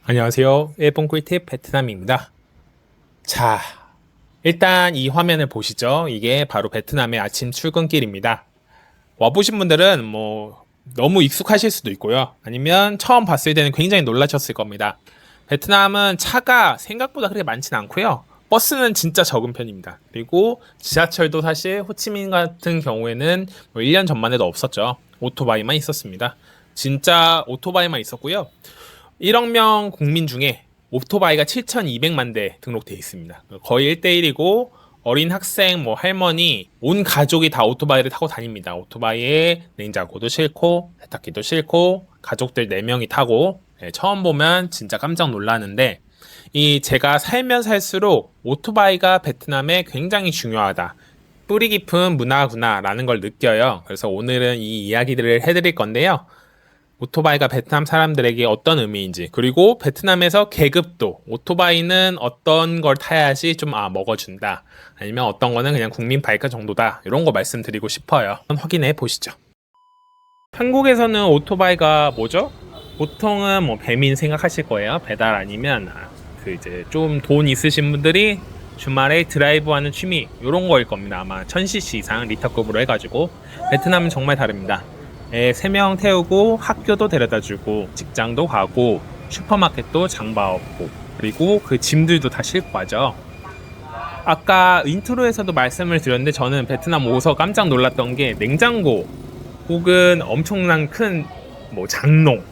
안녕하세요. 일본 꿀팁 베트남입니다. 자, 일단 이 화면을 보시죠. 이게 바로 베트남의 아침 출근길입니다. 와보신 분들은 너무 익숙하실 수도 있고요. 아니면 처음 봤을 때는 굉장히 놀라셨을 겁니다. 베트남은 차가 생각보다 그렇게 많진 않고요. 버스는 진짜 적은 편입니다. 그리고 지하철도 사실 호치민 같은 경우에는 1년 전만 해도 없었죠. 오토바이만 있었습니다. 진짜 오토바이만 있었고요. 1억 명 국민 중에 오토바이가 7,200만 대 등록되어 있습니다. 거의 1대1이고 어린 학생, 할머니, 온 가족이 다 오토바이를 타고 다닙니다. 오토바이에 냉장고도 싣고 세탁기도 싣고 가족들 4명이 타고 처음 보면 진짜 깜짝 놀라는데 제가 살면 살수록 오토바이가 베트남에 굉장히 중요하다. 뿌리 깊은 문화구나라는 걸 느껴요. 그래서 오늘은 이 이야기들을 해드릴 건데요. 오토바이가 베트남 사람들에게 어떤 의미인지, 그리고 베트남에서 계급도 오토바이는 어떤 걸 타야지 좀 먹어준다, 아니면 어떤 거는 그냥 국민 바이크 정도다, 이런 거 말씀드리고 싶어요. 한번 확인해 보시죠. 한국에서는 오토바이가 뭐죠? 보통은 배민 생각하실 거예요. 배달 아니면 이제 좀 돈 있으신 분들이 주말에 드라이브하는 취미, 이런 거일 겁니다. 아마 1000cc 이상 리터급으로 해가지고. 베트남은 정말 다릅니다. 3명 태우고 학교도 데려다주고 직장도 가고 슈퍼마켓도 장봐오고, 그리고 그 짐들도 다 싣고 가죠. 아까 인트로에서도 말씀을 드렸는데 저는 베트남 오서 깜짝 놀랐던 게 냉장고 혹은 엄청난 큰 장롱,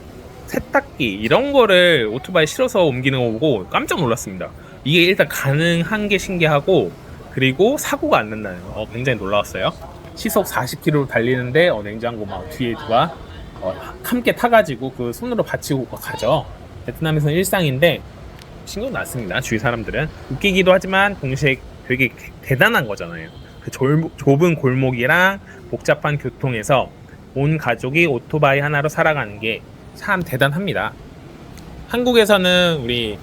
세탁기 이런 거를 오토바이 실어서 옮기는 거 보고 깜짝 놀랐습니다. 이게 일단 가능한 게 신기하고, 그리고 사고가 안 난다는 거 굉장히 놀라웠어요. 시속 40km 달리는데 냉장고 뒤에 누가 함께 타가지고 그 손으로 받치고 가죠. 베트남에서는 일상인데 신경 났습니다. 주위 사람들은 웃기기도 하지만 동시에 되게 대단한 거잖아요. 그 좁은 골목이랑 복잡한 교통에서 온 가족이 오토바이 하나로 살아가는 게 참 대단합니다. 한국에서는 우리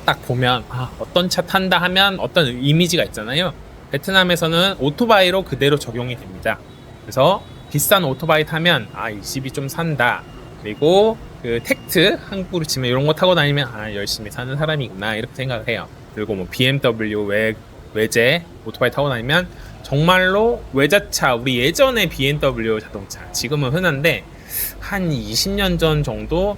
딱 보면 어떤 차 탄다 하면 어떤 이미지가 있잖아요. 베트남에서는 오토바이로 그대로 적용이 됩니다. 그래서 비싼 오토바이 타면 이 집이 좀 산다. 그리고 그 텍트, 한국으로 치면 이런 거 타고 다니면 열심히 사는 사람이구나, 이렇게 생각을 해요. 그리고 BMW 외제 오토바이 타고 다니면 정말로 외제차, 우리 예전에 BMW 자동차, 지금은 흔한데 한 20년 전 정도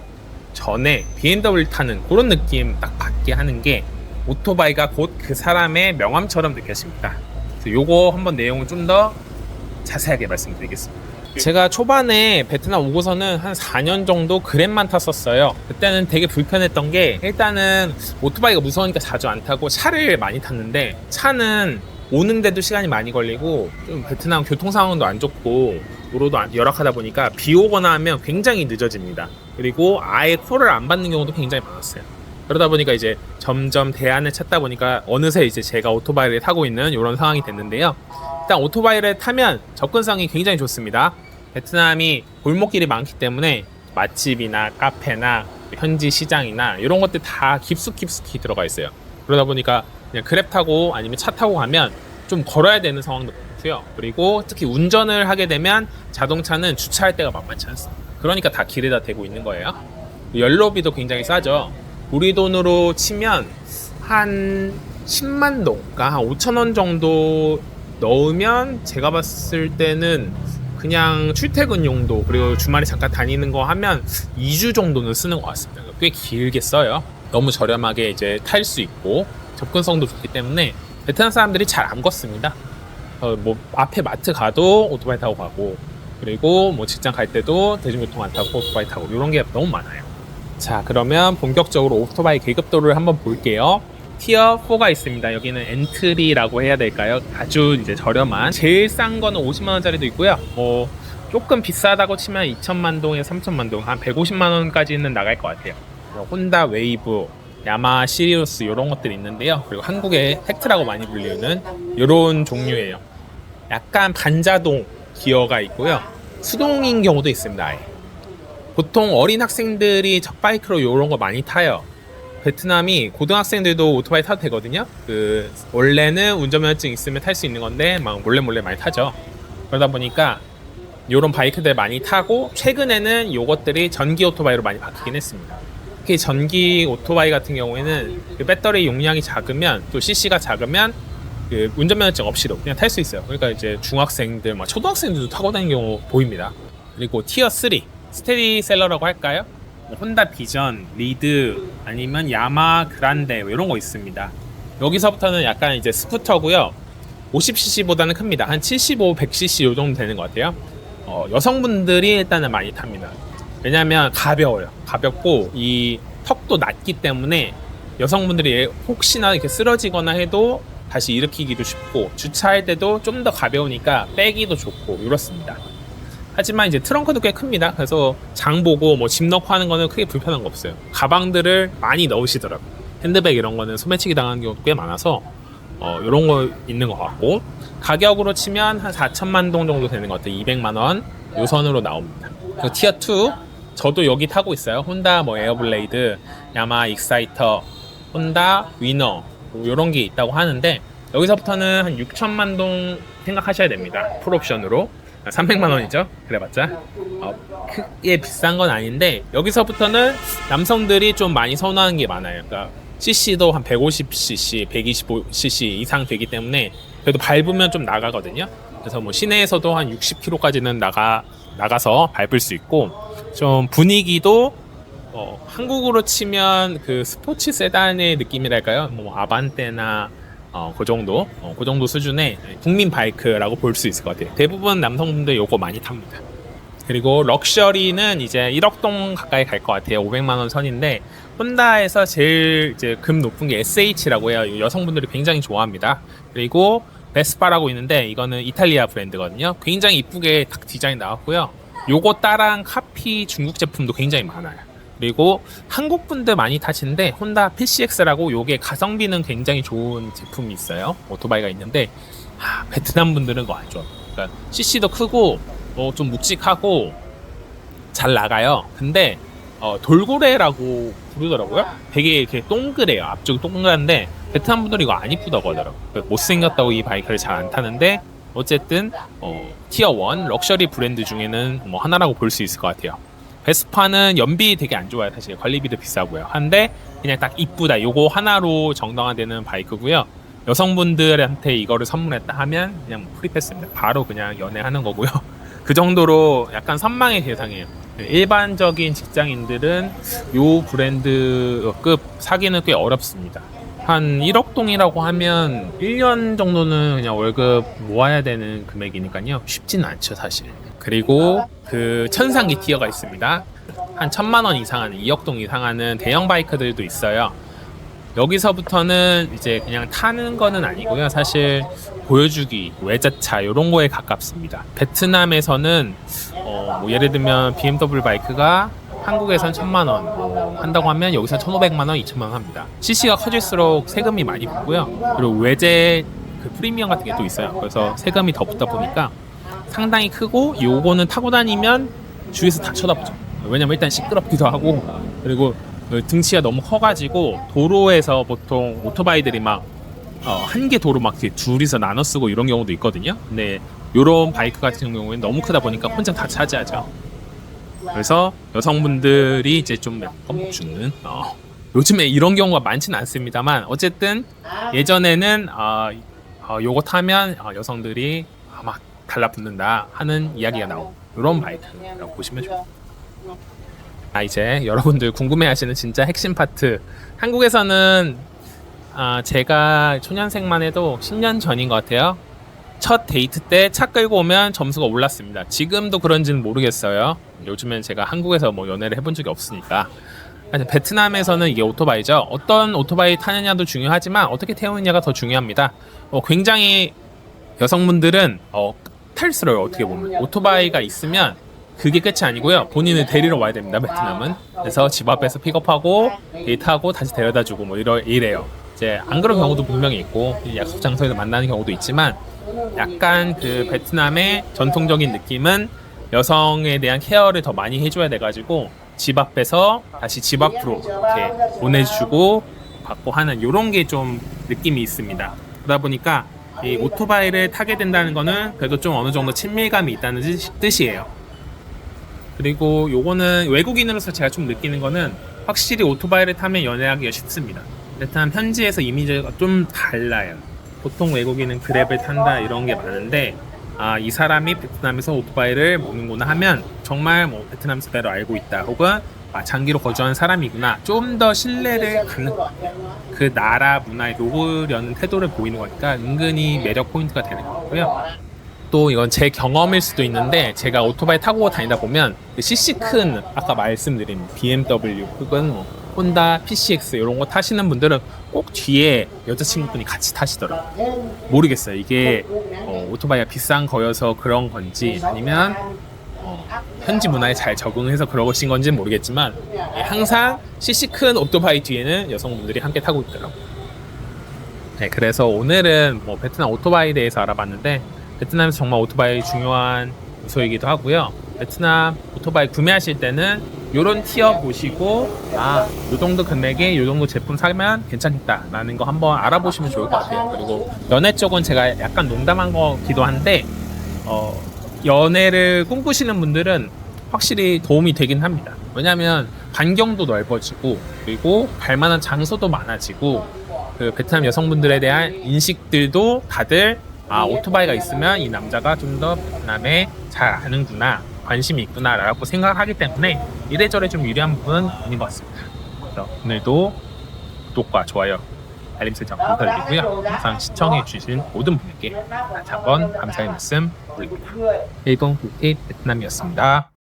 전에 BMW 타는 그런 느낌 딱 받게 하는 게 오토바이가 곧 그 사람의 명함처럼 느껴집니다. 그래서 요거 한번 내용을 좀 더 자세하게 말씀드리겠습니다. 제가 초반에 베트남 오고서는 한 4년 정도 그랩만 탔었어요. 그때는 되게 불편했던 게, 일단은 오토바이가 무서우니까 자주 안 타고 차를 많이 탔는데, 차는 오는데도 시간이 많이 걸리고 좀 베트남 교통 상황도 안 좋고 도로도 열악하다 보니까 비 오거나 하면 굉장히 늦어집니다. 그리고 아예 콜을 안 받는 경우도 굉장히 많았어요. 그러다 보니까 이제 점점 대안을 찾다 보니까 어느새 이제 제가 오토바이를 타고 있는 이런 상황이 됐는데요. 일단 오토바이를 타면 접근성이 굉장히 좋습니다. 베트남이 골목길이 많기 때문에 맛집이나 카페나 현지 시장이나 이런 것들 다 깊숙이 들어가 있어요. 그러다 보니까 그냥 그랩 타고 아니면 차 타고 가면 좀 걸어야 되는 상황도 많고요. 그리고 특히 운전을 하게 되면 자동차는 주차할 데가 만만치 않습니다. 그러니까 다 길에다 대고 있는 거예요. 연료비도 굉장히 싸죠. 우리 돈으로 치면 한 10만 동, 그러니까 한 5,000원 정도 넣으면 제가 봤을 때는 그냥 출퇴근 용도, 그리고 주말에 잠깐 다니는 거 하면 2주 정도는 쓰는 것 같습니다. 꽤 길게 써요. 너무 저렴하게 이제 탈 수 있고 접근성도 좋기 때문에 베트남 사람들이 잘 안 걷습니다. 앞에 마트 가도 오토바이 타고 가고, 그리고 직장 갈 때도 대중교통 안 타고 오토바이 타고, 이런 게 너무 많아요. 자, 그러면 본격적으로 오토바이 계급도를 한번 볼게요. 티어 4가 있습니다. 여기는 엔트리라고 해야 될까요? 아주 이제 저렴한, 제일 싼 거는 50만 원짜리도 있고요. 조금 비싸다고 치면 2천만 동에서 3천만 동, 한 150만 원까지는 나갈 것 같아요. 혼다 웨이브, 야마 시리우스 이런 것들이 있는데요. 그리고 한국의 텍트라고 많이 불리는 이런 종류예요. 약간 반자동 기어가 있고요. 수동인 경우도 있습니다. 아예. 보통 어린 학생들이 적바이크로 이런 거 많이 타요. 베트남이 고등학생들도 오토바이 타도 되거든요. 원래는 운전면허증 있으면 탈 수 있는 건데 몰래 많이 타죠. 그러다 보니까 이런 바이크들 많이 타고, 최근에는 이것들이 전기 오토바이로 많이 바뀌긴 했습니다. 특히 전기 오토바이 같은 경우에는 그 배터리 용량이 작으면 또 CC가 작으면 그 운전면허증 없이도 그냥 탈 수 있어요. 그러니까 이제 중학생들, 막 초등학생들도 타고 다니는 경우 보입니다. 그리고 티어 3 스테디셀러라고 할까요? 뭐 혼다 비전, 리드 아니면 야마 그란데 이런 거 있습니다. 여기서부터는 약간 이제 스쿠터고요. 50cc보다는 큽니다. 한 75, 100cc 요 정도 되는 것 같아요. 여성분들이 일단은 많이 탑니다. 왜냐면 가벼워요. 가볍고 이 턱도 낮기 때문에 여성분들이 혹시나 이렇게 쓰러지거나 해도 다시 일으키기도 쉽고 주차할 때도 좀 더 가벼우니까 빼기도 좋고 이렇습니다. 하지만 이제 트렁크도 꽤 큽니다. 그래서 장 보고 뭐 짐 넣고 하는 거는 크게 불편한 거 없어요. 가방들을 많이 넣으시더라고요. 핸드백 이런 거는 소매치기 당하는 경우도 꽤 많아서 이런 거 있는 것 같고, 가격으로 치면 한 4천만 동 정도 되는 것 같아요. 200만 원 요 선으로 나옵니다. 그리고 티어 2 저도 여기 타고 있어요. 혼다 뭐 에어블레이드, 야마 익사이터, 혼다 위너 이런 게 있다고 하는데, 여기서부터는 한 6천만 동 생각하셔야 됩니다. 풀옵션으로 300만 원이죠. 그래봤자 크게 비싼 건 아닌데, 여기서부터는 남성들이 좀 많이 선호하는 게 많아요. 그러니까 CC도 한 150cc, 125cc 이상 되기 때문에 그래도 밟으면 좀 나가거든요. 그래서 뭐 시내에서도 한 60km까지는 나가서 밟을 수 있고, 좀 분위기도 한국으로 치면 그 스포츠 세단의 느낌이랄까요? 뭐 아반떼나 그 정도 수준의 국민 바이크라고 볼 수 있을 것 같아요. 대부분 남성분들 요거 많이 탑니다. 그리고 럭셔리는 이제 1억 동 가까이 갈 것 같아요. 500만 원 선인데, 혼다에서 제일 이제 급 높은 게 SH라고 해요. 여성분들이 굉장히 좋아합니다. 그리고 베스파라고 있는데, 이거는 이탈리아 브랜드거든요. 굉장히 이쁘게 딱 디자인 나왔고요. 요거 따라한 카피 중국 제품도 굉장히 많아요. 그리고 한국 분들 많이 타시는데 혼다 PCX라고, 요게 가성비는 굉장히 좋은 제품이 있어요. 오토바이가 있는데 베트남 분들은 그거 안 좋아. 그러니까 CC도 크고 좀 묵직하고 잘 나가요. 근데 돌고래라고 부르더라고요. 되게 이렇게 동그래요. 앞쪽이 동그란데 베트남 분들이 이거 안 이쁘다고 하더라고요. 못생겼다고 이 바이크를 잘 안 타는데, 어쨌든 티어 1 럭셔리 브랜드 중에는 뭐 하나라고 볼 수 있을 것 같아요. 베스파는 연비 되게 안 좋아요. 사실 관리비도 비싸고요. 한데 그냥 딱 이쁘다, 요거 하나로 정당화되는 바이크고요. 여성분들한테 이거를 선물했다 하면 그냥 프리패스입니다. 바로 그냥 연애하는 거고요. 그 정도로 약간 선망의 대상이에요. 일반적인 직장인들은 요 브랜드급 사기는 꽤 어렵습니다. 한 1억 동이라고 하면 1년 정도는 그냥 월급 모아야 되는 금액이니까요. 쉽지는 않죠, 사실. 그리고 그 천상기 티어가 있습니다. 한 1,000만 원 이상 하는, 2억 동 이상 하는 대형 바이크들도 있어요. 여기서부터는 이제 그냥 타는 거는 아니고요. 사실 보여주기, 외제차 이런 거에 가깝습니다. 베트남에서는 뭐 예를 들면 BMW 바이크가 한국에선 1,000만 원 한다고 하면 여기서 1,500만 원, 2,000만 원 합니다. CC가 커질수록 세금이 많이 붙고요. 그리고 외제 그 프리미엄 같은 게 또 있어요. 그래서 세금이 더 붙다 보니까 상당히 크고, 요거는 타고 다니면 주위에서 다 쳐다보죠. 왜냐면 일단 시끄럽기도 하고, 그리고 등치가 너무 커가지고 도로에서 보통 오토바이들이 막 한 개 도로 막 둘이서 나눠 쓰고 이런 경우도 있거든요. 근데 요런 바이크 같은 경우에는 너무 크다 보니까 혼자 다 차지하죠. 그래서 여성분들이 이제 좀 껌 죽는, 요즘에 이런 경우가 많지는 않습니다만, 어쨌든 예전에는 요거 타면 여성들이 막 달라붙는다 하는 이야기가 나오고, 이런 바이크라고 보시면 좋아요. 이제 여러분들 궁금해하시는 진짜 핵심 파트. 한국에서는 제가 초년생만 해도 10년 전인 것 같아요. 첫 데이트 때 차 끌고 오면 점수가 올랐습니다. 지금도 그런지는 모르겠어요. 요즘엔 제가 한국에서 뭐 연애를 해본 적이 없으니까. 베트남에서는 이게 오토바이죠. 어떤 오토바이 타느냐도 중요하지만 어떻게 태우느냐가 더 중요합니다. 굉장히 여성분들은 탈스러워요. 어떻게 보면 오토바이가 있으면 그게 끝이 아니고요. 본인을 데리러 와야 됩니다. 베트남은. 그래서 집 앞에서 픽업하고 데이트하고 다시 데려다주고 뭐 이래요. 이제 안 그런 경우도 분명히 있고, 약속 장소에서 만나는 경우도 있지만, 약간 그 베트남의 전통적인 느낌은 여성에 대한 케어를 더 많이 해줘야 돼가지고 집 앞에서 다시 집 앞으로 이렇게 보내주고 받고 하는 이런 게 좀 느낌이 있습니다. 그러다 보니까 이 오토바이를 타게 된다는 거는 그래도 좀 어느 정도 친밀감이 있다는 뜻이에요. 그리고 요거는 외국인으로서 제가 좀 느끼는 거는 확실히 오토바이를 타면 연애하기가 쉽습니다. 베트남 현지에서 이미지가 좀 달라요. 보통 외국인은 그랩을 탄다 이런 게 많은데 이 사람이 베트남에서 오토바이를 모는구나 하면 정말 뭐 베트남 스타일로 알고 있다 혹은 장기로 거주하는 사람이구나 좀 더 신뢰를 갖는 것 같아요. 그 나라 문화에 녹으려는 태도를 보이는 거니까 은근히 매력 포인트가 되는 거고요. 또 이건 제 경험일 수도 있는데 제가 오토바이 타고 다니다 보면 CC 큰 아까 말씀드린 BMW 혹은 뭐 혼다 PCX 이런 거 타시는 분들은 꼭 뒤에 여자친구분이 같이 타시더라고요. 모르겠어요. 이게 오토바이가 비싼 거여서 그런 건지 아니면 현지 문화에 잘 적응해서 그러신 건지는 모르겠지만 항상 CC 큰 오토바이 뒤에는 여성분들이 함께 타고 있더라고요. 네, 그래서 오늘은 뭐 베트남 오토바이에 대해서 알아봤는데 베트남에서 정말 오토바이 중요한 요소이기도 하고요. 베트남 오토바이 구매하실 때는 요런 티어 보시고 요 정도 금액에 요 정도 제품 사면 괜찮겠다라는 거 한번 알아보시면 좋을 것 같아요. 그리고 연애 쪽은 제가 약간 농담한 거기도 한데 연애를 꿈꾸시는 분들은 확실히 도움이 되긴 합니다. 왜냐하면 반경도 넓어지고 그리고 갈만한 장소도 많아지고 그 베트남 여성분들에 대한 인식들도 다들 오토바이가 있으면 이 남자가 좀 더 베트남에 잘 아는구나 관심이 있구나 라고 생각을 하기 때문에 이래저래 좀 유리한 부분은 있는 것 같습니다. 그래서 오늘도 구독과 좋아요 알림 설정 부탁드리고요. 영상 시청해 주신 모든 분들께 다시 한번 감사의 말씀 드립니다. 일본 국힙 베트남이었습니다.